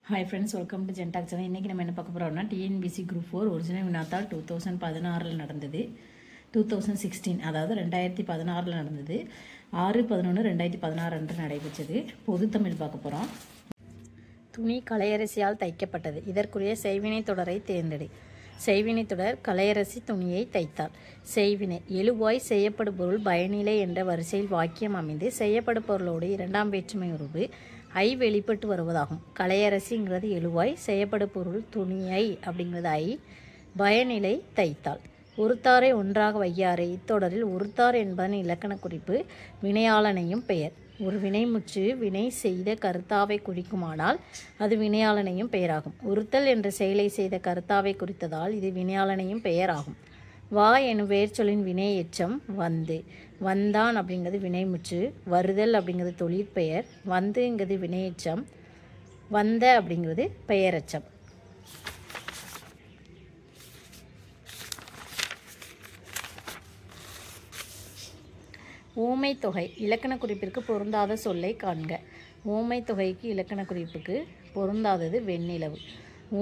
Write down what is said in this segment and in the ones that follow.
Hi friends, welcome to ஜென்டாக் channel. இன்றைக்கி நம்ம என்ன பார்க்க போகிறோம்னா டிஎன்பிசி குரூப் 4 ஒரிஜினல் வினாத்தாள் 2016 நடந்தது. 2016 அதாவது 2016 நடந்தது. 6/11/2016 அன்று நடைபெற்றது. பொது தமிழ் பார்க்க போகிறோம். துணி கலையரசியால் தைக்கப்பட்டது. இதற்குரிய செய்வினை தொடரை தேர்ந்தெடு. செய்வினை தொடர் கலையரசி துணியை தைத்தாள். செய்வினை எழுவாய் செய்யப்படு பொருள் பயனிலை என்ற வரிசையில் வாக்கியம் அமைந்து செய்யப்படு பொருளோடு இரண்டாம் வேற்றுமை உருவு ஐ வெளிப்பட்டு வருவதாகும். கலையரசிங்கிறது எழுவாய், செய்யப்படு பொருள் துணியை அப்படிங்கிறது ஐ, பயனிலை தைத்தாள். ஒருத்தாரை ஒன்றாக வையாறு. இத்தொடரில் ஒருத்தார் என்பதன் இலக்கண குறிப்பு வினையாளனையும் பெயர். ஒரு வினைமுற்று வினை செய்த கர்த்தாவை குறிக்குமானால் அது வினையாளனையும் பெயராகும். ஒருத்தல் என்ற செயலை செய்த கர்த்தாவை குறித்ததால் இது வினையாளனையும் பெயராகும். வா எனும் வேர்ச்சொல்லின் வினை எச்சம் வந்து. வந்தான் அப்படிங்கிறது வினைமுற்று, வருதல் அப்படிங்கிறது தொழிற்பெயர், வந்துங்கிறது வினையெச்சம், வந்த அப்படிங்கிறது பெயரெச்சம். ஊமை தொகை இலக்கண குறிப்பிற்கு பொருந்தாத சொல்லை காண்க. ஊமை தொகைக்கு இலக்கண குறிப்புக்கு பொருந்தாதது வெண்ணிலவு.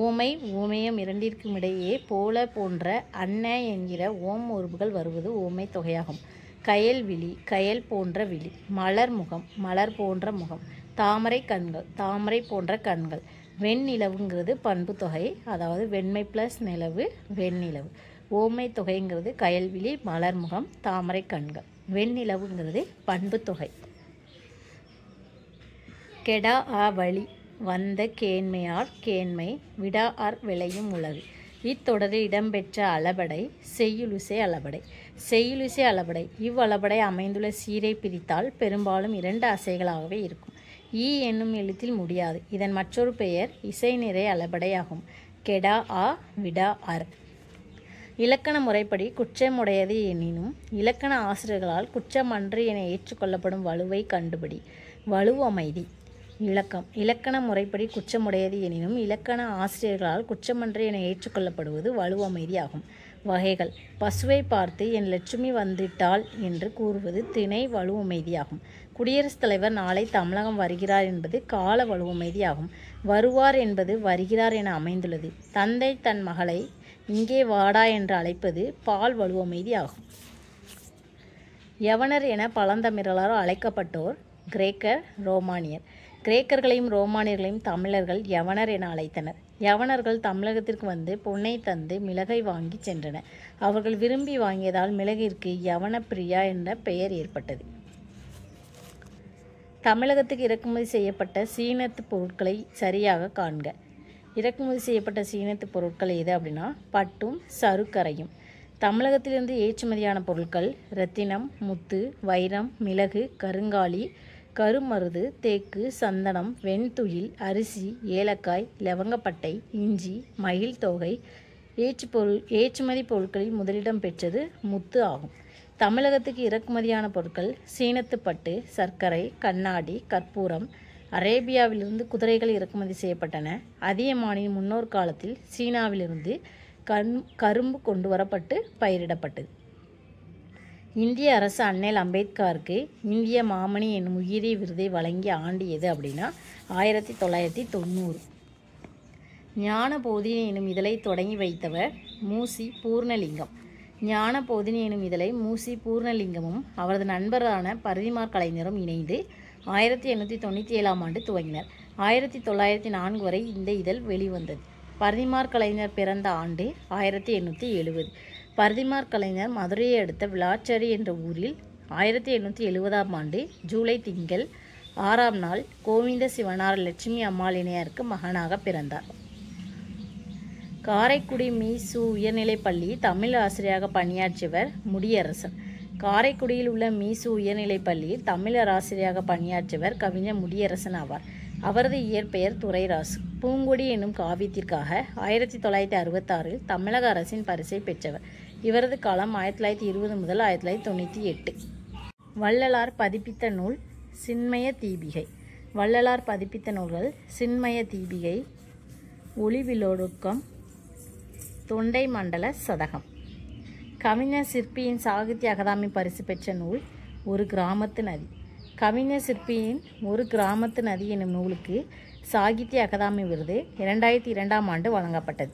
ஊமை ஊமையம் இரண்டிற்கும் இடையே போல போன்ற அன்ன என்கிற ஓம் உருபுகள் வருவது ஊமை தொகையாகும். கயல் விழி கயல் போன்ற விழி. மலர் முகம் மலர் போன்ற முகம். தாமரை கண்கள் தாமரை போன்ற கண்கள். வெண்ணிலவுங்கிறது பண்பு தொகை, அதாவது வெண்மை ப்ளஸ் நிலவு வெண்ணிலவு. ஓமை தொகைங்கிறது கயல்விழி மலர் முகம் தாமரை கண்கள். வெண்ணிலவுங்கிறது பண்பு தொகை. கெடா ஆ வழி வந்த கேண்மையார் கேண்மை விடா ஆர் விளையும் உலகு. இத்தொடரில் இடம்பெற்ற அளபடை செய்யுளிசை அளபடை. செய்யுளிசை அளபடை இவ்வளபடை அமைந்துள்ள சீரை பிரித்தால் பெரும்பாலும் 2 அசைகளாகவே இருக்கும். ஈ என்னும் எழுத்தில் முடியாது. இதன் மற்றொரு பெயர் இசை நிறை அளபடையாகும். கெடா ஆ விடா ஆர். இலக்கண முறைப்படி குற்றமுடையது எனினும் இலக்கண ஆசிரியர்களால் குற்றமன்று என ஏற்றுக்கொள்ளப்படும் வலுவை கண்டுபிடி. வலுவமைதி. இலக்கம் இலக்கண முறைப்படி குற்றமுடையது எனினும் இலக்கண ஆசிரியர்களால் குற்றமன்று என ஏற்றுக்கொள்ளப்படுவது வலுவமைதி ஆகும். வகைகள். பசுவை பார்த்து என் லட்சுமி வந்துட்டாள் என்று கூறுவது திணை வலுவமைதி ஆகும். குடியரசுத் தலைவர் நாளை தமிழகம் வருகிறார் என்பது கால வலுவமைதி ஆகும். வருவார் என்பது வருகிறார் என அமைந்துள்ளது. தந்தை தன் மகளை இங்கே வாடா என்று அழைப்பது பால் வலுவமைதி ஆகும். யவனர் என பழந்தமிழரால் அழைக்கப்பட்டோர் கிரேக்கர் ரோமானியர். கிரேக்கர்களையும் ரோமானியர்களையும் தமிழர்கள் யவனர் என அழைத்தனர். யவனர்கள் தமிழகத்திற்கு வந்து பொன்னை தந்து மிளகை வாங்கி சென்றனர். அவர்கள் விரும்பி வாங்கியதால் மிளகிற்கு யவன பிரியா என்ற பெயர் ஏற்பட்டது. தமிழகத்துக்கு இறக்குமதி செய்யப்பட்ட சீனத்து பொருட்களை சரியாக காண்க. இறக்குமதி செய்யப்பட்ட சீனத்து பொருட்கள் எது அப்படின்னா பட்டும் சருக்கரையும். தமிழகத்திலிருந்து ஏற்றுமதியான பொருட்கள் இரத்தினம், முத்து, வைரம், மிளகு, கருங்காலி, கருமருது, தேக்கு, சந்தனம், வெண்துயில், அரிசி, ஏலக்காய், லவங்கப்பட்டை, இஞ்சி, மயில் தோகை. ஏற்றுமதி பொருட்களில் முதலிடம் பெற்றது முத்து ஆகும். தமிழகத்துக்கு இறக்குமதியான பொருட்கள் சீனத்து பட்டு, சர்க்கரை, கண்ணாடி, கற்பூரம். அரேபியாவிலிருந்து குதிரைகள் இறக்குமதி செய்யப்பட்டன. அதியமானின் முன்னோர் காலத்தில் சீனாவிலிருந்து கரும்பு கொண்டு வரப்பட்டு பயிரிடப்பட்டது. இந்திய அரசு அண்ணல் அம்பேத்கருக்கு இந்திய மாமணி என்னும் உயிரி விருதை வழங்கிய ஆண்டு எது அப்படின்னா 1990. ஞான போதினி எனும் இதழை தொடங்கி வைத்தவர் மூசி பூர்ணலிங்கம். ஞான போதினி எனும் இதழை மூசி பூர்ணலிங்கமும் அவரது நண்பரான பரிதிமாற் கலைஞரும் இணைந்து 1897 ஆண்டு துவங்கினர். 1904 வரை இந்த இதழ் வெளிவந்தது. பரிதிமாற் கலைஞர் பிறந்த ஆண்டு 1870. பரிதிமாற் கலைஞர் மதுரையை அடுத்த விளாச்சேரி என்ற ஊரில் 1870 ஆண்டு ஜூலை திங்கள் 6ஆம் நாள் கோவிந்த சிவனார் லட்சுமி அம்மாள் இணையருக்கு மகனாக பிறந்தார். காரைக்குடி மீசு உயர்நிலைப்பள்ளி தமிழ் ஆசிரியராக பணியாற்றியவர் முடியரசன். காரைக்குடியில் உள்ள மீசு உயர்நிலைப்பள்ளியில் தமிழ் ஆசிரியராக பணியாற்றியவர் கவிஞர் முடியரசன் ஆவார். அவரது இயற்பெயர் துரைராசு. பூங்கொடி என்னும் காவியத்திற்காக 1966 தமிழக அரசின் பரிசை பெற்றவர். இவரது காலம் 1920 முதல் 1998. வள்ளலார் பதிப்பித்த நூல் சின்மய தீபிகை. வள்ளலார் பதிப்பித்த நூல்கள் சின்மய தீபிகை, ஒளிவிலொடுக்கம், தொண்டை மண்டல சதகம். கவிஞர் சிற்பியின் சாகித்ய அகாதமி பரிசு பெற்ற நூல் ஒரு கிராமத்து நதி. கவிஞர் சிற்பியின் ஒரு கிராமத்து நதி என்னும் நூலுக்கு சாகித்ய அகாதமி விருது 2002ஆம் ஆண்டு வழங்கப்பட்டது.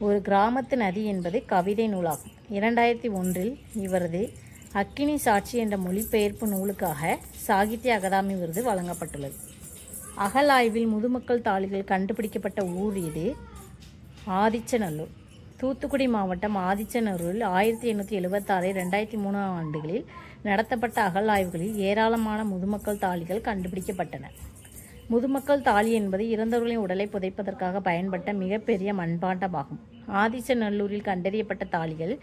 ஒரு கிராமத்து நதி என்பது கவிதை நூலாகும். 2001இல் இவரது அக்கினி சாட்சி என்ற மொழிபெயர்ப்பு நூலுக்காக சாகித்ய அகாதமி விருது வழங்கப்பட்டுள்ளது. அகழாய்வில் முதுமக்கள் தாழிகள் கண்டுபிடிக்கப்பட்ட ஊர் இது ஆதிச்சநல்லூர். தூத்துக்குடி மாவட்டம் ஆதிச்சநல்லூரில் 1876, 2003ஆம் ஆண்டுகளில் நடத்தப்பட்ட அகழாய்வுகளில் ஏராளமான முதுமக்கள் தாழிகள் கண்டுபிடிக்கப்பட்டன. முதுமக்கள் தாழி என்பது இறந்தவர்களின் உடலை புதைப்பதற்காக பயன்பட்ட மிகப்பெரிய மண்பாண்டமாகும். ஆதிச்சநல்லூரில் கண்டறியப்பட்ட தாழிகள்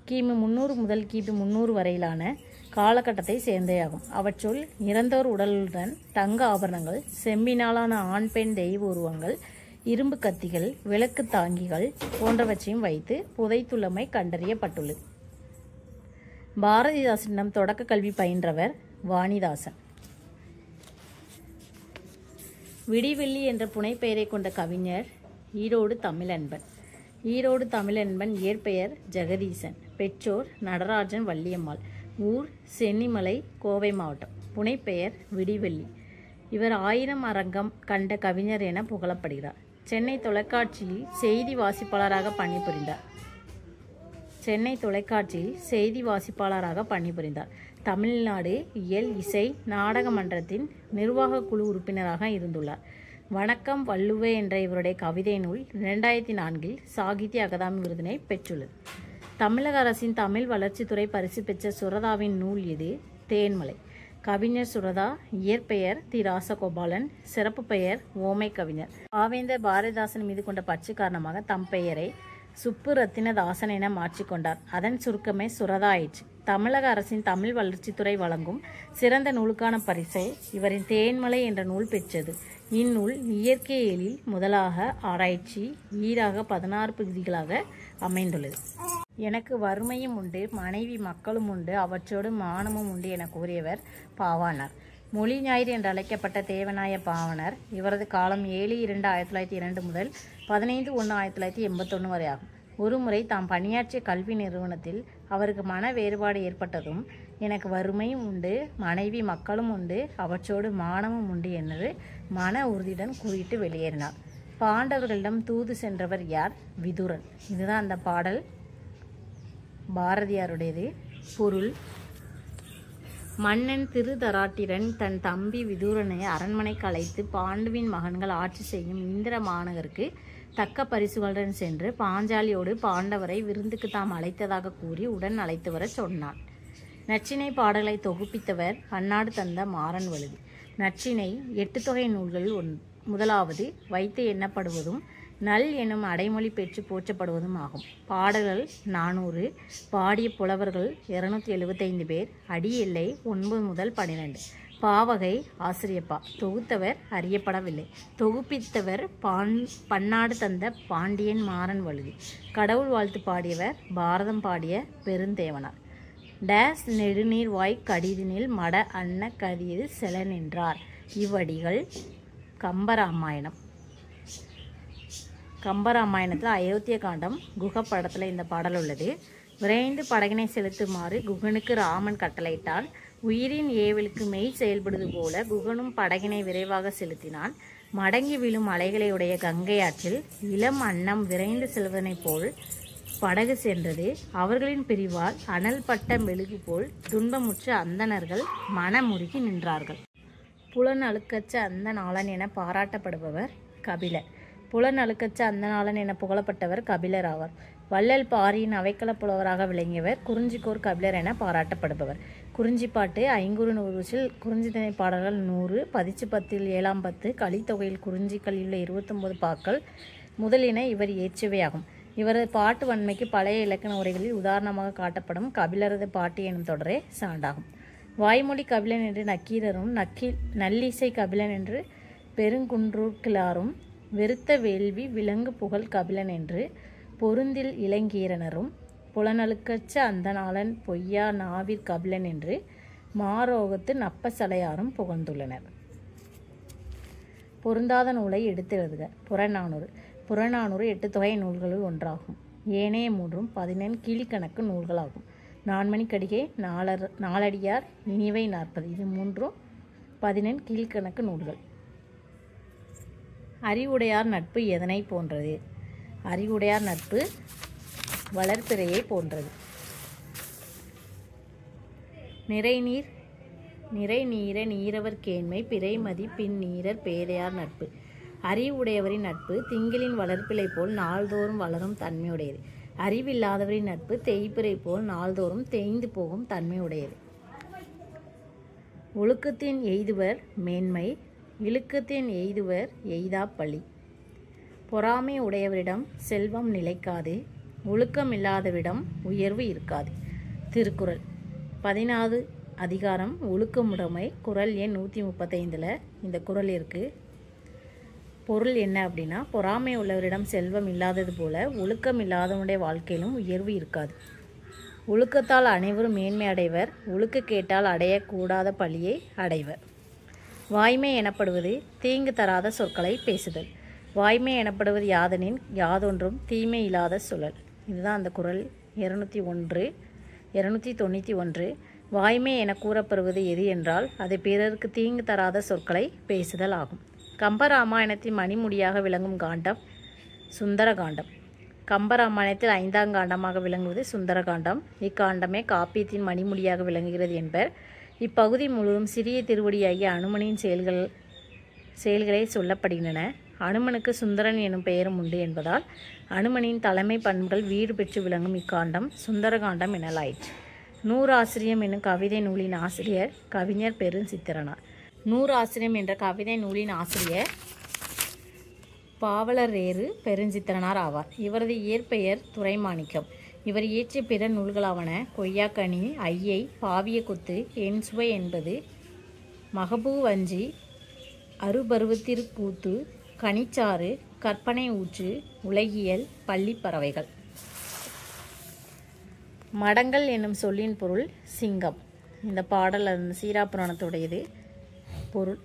கிமு 300 முதல் கிபி 300 வரையிலான காலகட்டத்தை சேர்ந்தேயாகும். அவற்றுள் இறந்தோர் உடலுடன் தங்க ஆபரணங்கள், செம்பினாலான ஆண் பெண் தெய்வ உருவங்கள், இரும்பு கத்திகள், விளக்கு தாங்கிகள் போன்றவற்றையும் வைத்து புதைத்துள்ளமை கண்டறியப்பட்டுள்ளது. பாரதிதாசனிடம் தொடக்க கல்வி பயின்றவர் வாணிதாசன். விடிவெள்ளி என்ற புனைப்பெயரை கொண்ட கவிஞர் ஈரோடு தமிழன்பன். ஈரோடு தமிழன்பன் இயற்பெயர் ஜெகதீசன். பெற்றோர் நடராஜன், வள்ளியம்மாள். ஊர் சென்னிமலை, கோவை மாவட்டம். புனைப்பெயர் விடிவெள்ளி. இவர் 1000 அரங்கம் கண்ட கவிஞர் என புகழப்படுகிறார். சென்னை தொலைக்காட்சியில் செய்தி வாசிப்பாளராக பணிபுரிந்தார். தமிழ்நாடு இயல், இசை, நாடக மன்றத்தின் நிர்வாக குழு உறுப்பினராக இருந்துள்ளார். வணக்கம் வள்ளுவ என்ற இவருடைய கவிதை நூல் 2004இல் சாகித்ய அகாதமி விருதினை பெற்றுள்ளது. தமிழக அரசின் தமிழ் வளர்ச்சித்துறை பரிசு பெற்ற சுரதாவின் நூல் இது தேன்மலை. கவிஞர் சுரதா. இயற்பெயர் தி. ராசகோபாலன். சிறப்பு பெயர் ஓமை கவிஞர். பாவேந்தர் பாரதிதாசன் மீது கொண்ட பற்று காரணமாக தம் பெயரை சுப்பு ரத்தினதாசன் என மாற்றிக்கொண்டார். அதன் சுருக்கமே சுரதா ஆயிற்று. தமிழக அரசின் தமிழ் வளர்ச்சித்துறை வழங்கும் சிறந்த நூலுக்கான பரிசை இவரின் தேன்மலை என்ற நூல் பெற்றது. இந்நூல் இயற்கையியலில் முதலாக ஆராய்ச்சி, ஈராக 16 பகுதிகளாக அமைந்துள்ளது. எனக்கு வறுமையும் உண்டு, மனைவி மக்களும் உண்டு, அவற்றோடு மானமும் உண்டு என கூறியவர் பாவாணர். மொழி ஞாயிறு என்று அழைக்கப்பட்ட தேவநாய பாவாணர். இவரது காலம் 7/2/1902 முதல் 15/1/1981 வரை ஆகும். ஒருமுறை தாம் பணியாற்றிய கல்வி நிறுவனத்தில் அவருக்கு மன வேறுபாடு ஏற்பட்டதும், எனக்கு வறுமையும் உண்டு, மனைவி மக்களும் உண்டு, அவற்றோடு மானமும் உண்டு என்று மன உறுதியுடன் கூறிட்டு வெளியேறினார். பாண்டவர்களிடம் தூது சென்றவர் யார்? விதுரன். இதுதான் அந்த பாடல் பாரதியாருடையது. பொருள்: மன்னன் திருதராட்டிரன் தன் தம்பி விதுரனை அரண்மனைக்கு அழைத்து பாண்டுவின் மகன்கள் ஆட்சி செய்யும் இந்திர மாநகருக்கு தக்க பரிசுகளுடன் சென்று பாஞ்சாலியோடு பாண்டவரை விருந்துக்கு தாம் அழைத்ததாக கூறி உடன் அழைத்து வர சொன்னான். நற்றிணை பாடலை தொகுப்பித்தவர் பன்னாடு தந்த மாறன் வழுதி. நற்றிணை 8 தொகை நூல்களில் முதலாவது வைத்து எண்ணப்படுவதும் நல் எனும் அடைமொழி பெற்று போற்றப்படுவதும் ஆகும். பாடல்கள் 400. பாடிய புலவர்கள் 275 பேர். அடி எல்லை 9 முதல் 12. பாவகை ஆசிரியப்பா. தொகுத்தவர் அறியப்படவில்லை. தொகுப்பித்தவர் பன்னாடு தந்த பாண்டியன் மாறன் வழுதி. கடவுள் வாழ்த்து பாடியவர் பாரதம் பாடிய பெருந்தேவனார். டேஸ் நெடுநீர் வாய் கடிதினில் மட அன்ன கதியது செல நின்றார். இவ்வடிகள் கம்பராமாயணம். கம்பராமாயணத்தில் அயோத்திய காண்டம் குக படத்தில் இந்த பாடல் உள்ளது. விரைந்து படகினை செலுத்துமாறு குகனுக்கு ராமன் கட்டளையிட்டான். உயிரின் ஏவலுக்கு மெய் செயல்படுவது போல குகனும் படகினை விரைவாக செலுத்தினான். மடங்கி விழும் அலைகளையுடைய கங்கை ஆற்றில் இளம் அன்னம் விரைந்து செல்வதனைப் போல் படகு சென்றது. அவர்களின் பிரிவால் அனல் பட்ட மெழுகு போல் துன்பமுற்ற அந்தணர்கள் மனமுருகி நின்றார்கள். புலனழுக்கற்ற அந்த நாளன் என பாராட்டப்படுபவர் கபிலர். புலனழுக்கற்ற அந்த நாளன் என புகழப்பட்டவர் கபிலர் ஆவார். வள்ளல் பாரியின் அவைக்கள புலவராக விளங்கியவர் குறிஞ்சிக்கோர் கபிலர் என பாராட்டப்படுபவர். குறிஞ்சிப்பாட்டு 500 குறிஞ்சி திணை பாடல்கள் 100, பதிச்சு 10 7ஆம் 10, கலித்தொகையில் குறிஞ்சிகளில் 29 பாக்கள் முதலின இவர் இயற்றியவையாகும். இவரது பாட்டு வன்மைக்கு பழைய இலக்கண உரைகளில் உதாரணமாக காட்டப்படும் கபிலரது பாட்டு எனும் தொடரே சான்றாகும். வாய்மொழி கபிலன் என்று நக்கீரரும் நல்லிசை கபிலன் என்று பெருங்குன்றூர்கிழாரும் வெறுத்த வேள்வி விலங்கு புகழ் கபிலன் என்று பொருந்தில் இளங்கீரனரும் புலனழுக்கற்ற அந்த நாளன் பொய்யா நாவிற் கபிலன் என்று மாரோகத்து நப்பசலையாரும் புகழ்ந்துள்ளனர். பொருந்தாத நூலை எடுத்து எழுதுக. புறநானூறு. புறநானூறு 8 தொகை நூல்களுள் ஒன்றாகும். ஏனைய 3ம் 14 கீழ்கணக்கு நூல்களாகும். நான்மணிக்கடிகை, நாலடியார், இனிவை 40. இது 3ம் 14 கீழ்கணக்கு நூல்கள். அறிவுடையார் நட்பு எதனை போன்றது? அறிவுடையார் நட்பு வளர்பிறையை போன்றது. நிறை நீர நீரவர் கேண்மை பிறைமதி பின் நீரர் பேதையார் நட்பு. அறிவுடையவரின் நட்பு திங்களின் வளர்ப்பிலை போல் நாள்தோறும் வளரும் தன்மையுடையது. அறிவில்லாதவரின் நட்பு தேய்பிறை போல் நாள்தோறும் தேய்ந்து போகும் தன்மையுடையது. ஒழுக்கத்தின் எய்துவர் மேன்மை, இழுக்கத்தின் எய்துவர் எய்தா பழி. பொறாமை உடையவரிடம் செல்வம் நிலைக்காது, ஒழுக்கம் இல்லாதவரிடம் உயர்வு இருக்காது. திருக்குறள் 14வது அதிகாரம் ஒழுக்கமுடைமை. குறள் எண் 135 இந்த குறள் இருக்குது. பொருள் என்ன அப்படின்னா, பொறாமை உள்ளவரிடம் செல்வம் இல்லாதது போல ஒழுக்கம் இல்லாதவனுடைய வாழ்க்கையிலும் உயர்வு இருக்காது. ஒழுக்கத்தால் அனைவரும் மேன்மை அடைவர், ஒழுக்க கேட்டால் அடையக்கூடாத பழியை அடைவர். வாய்மை எனப்படுவது தீங்கு தராத சொற்களை பேசுதல். வாய்மை எனப்படுவது யாதெனின் யாதொன்றும் தீமை இல்லாத சொல்லல். இதுதான் அந்த குறள் 291. வாய்மை என கூறப்படுவது எது என்றால் அது பிறருக்கு தீங்கு தராத சொற்களை பேசுதல் ஆகும். கம்பராமாயணத்தின் மணிமுடியாக விளங்கும் காண்டம் சுந்தரகாண்டம். கம்பராமாயணத்தில் 5ஆம் காண்டமாக விளங்குவது சுந்தரகாண்டம். இக்காண்டமே காப்பியத்தின் மணிமுடியாக விளங்குகிறது என்பர். இப்பகுதி முழுவதும் சிறிய திருவடியாகிய அனுமனின் செயல்களே சொல்லப்படுகின்றன. அனுமனுக்கு சுந்தரன் எனும் பெயரும் உண்டு என்பதால் அனுமனின் தலைமை பண்புகள் வீடு பெற்று விளங்கும் இக்காண்டம் சுந்தரகாண்டம் எனலாயிற்று. நூறாசிரியம் என்னும் கவிதை நூலின் ஆசிரியர் கவிஞர் பெருஞ்சித்திரனார். நூறாசிரியம் என்ற கவிதை நூலின் ஆசிரியர் பாவலரேறு பெருஞ்சித்திரனார் ஆவார். இவரது இயற்பெயர் துரைமாணிக்கம். இவர் இயற்றிய பிற நூல்களாவன கொய்யாக்கனி, ஐயை, பாவிய கொத்து, என் சுவை என்பது, மகபூ வஞ்சி, அருபருவத்திற்கூத்து, கனிச்சாறு, கற்பனை ஊற்று, உலகியல், பள்ளிப்பறவைகள். மடங்கள் என்னும் சொல்லின் பொருள் சிங்கம். இந்த பாடல் சீராப்புராணத்துடையது. பொருள்